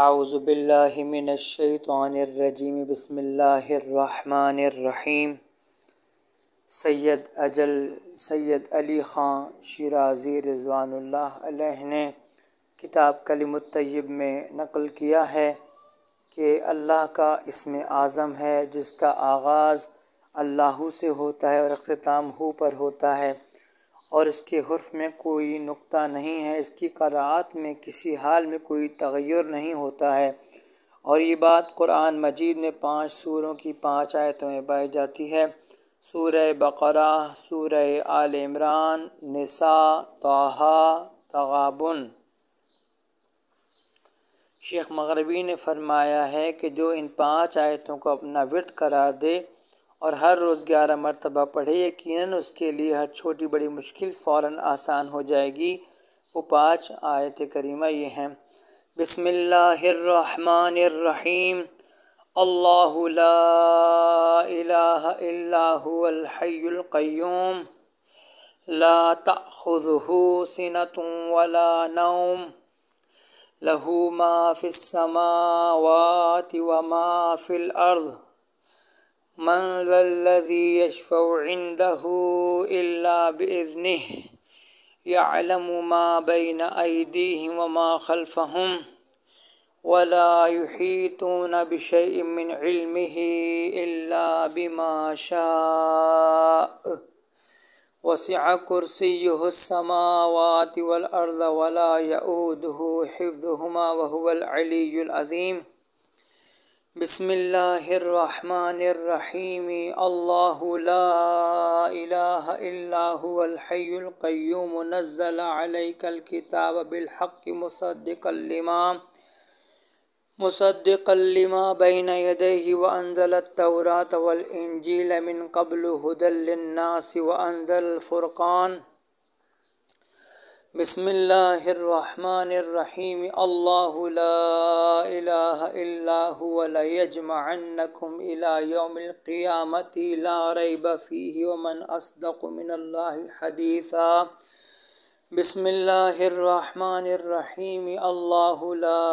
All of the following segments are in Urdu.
اعوذ باللہ من الشیطان الرجیم بسم اللہ الرحمن الرحیم۔ سید علی خان شیرازی رضوان اللہ علیہ نے کتاب کلم الطیب میں نقل کیا ہے کہ اللہ کا اسم اعظم ہے جس کا آغاز اللہ سے ہوتا ہے اور اختتام ہو پر ہوتا ہے، اور اس کے حرف میں کوئی نقطہ نہیں ہے، اس کی قراءت میں کسی حال میں کوئی تغیر نہیں ہوتا ہے، اور یہ بات قرآن مجید میں 5 سوروں کی 5 آیتوں میں پائی جاتی ہے: سورہ بقرہ، سورہ آل عمران، نساء، طٰہٰ، تغابن۔ شیخ مغربی نے فرمایا ہے کہ جو ان 5 آیتوں کو اپنا ورد قرار دے اور ہر روز 11 مرتبہ پڑھے، یقیناً اس کے لیے ہر چھوٹی بڑی مشکل فوراً آسان ہو جائے گی۔ وہ 5 آیت کریمہ یہ ہیں: بسم اللہ الرحمن الرحیم، اللہ لا الہ الا هو الحی القیوم، لا تأخذہ سنۃ ولا نوم، لہ ما فی السماوات وما فی الارض، من ذا الذی یشفع عنده الا بإذنہ، یعلم ما بین ایدیہم وما خلفہم، ولا یحیطون بشیء من علمہ الا بما شاء، وسع کرسیہ السماوات والارض ولا یؤودہ حفظہما وہو العلی العظیم۔ بسم اللہ الرحمن الرحیم، اللہ لا الہ الا هو الحی القیوم، نزل علیک الکتاب بالحق مصدقا لما بین یدیہ، وانزل التوراۃ والانجیل من قبل ھدی للناس وانزل الفرقان۔ بسم اللہ الرحمن الرحیم، اللہ لا الہ الا هو لیجمعنکم الی یوم القیامۃ لا ریب فیہ ومن اصدق من اللہ حدیثا۔ بسم اللہ الرحمن الرحیم، اللہ لا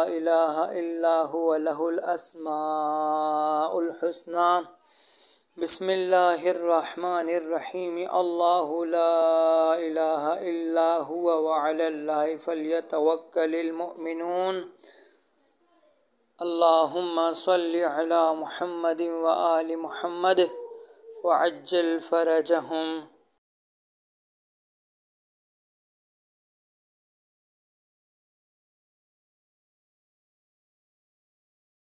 الہ الا هو لہ الاسماء الحسنی۔ بسم اللہ الرحمن الرحیم، اللہ لا الہ الا هو وعلی اللہ فلیتوکل المؤمنون۔ اللہم صل علی محمد وآل محمد وعجل فرجہم۔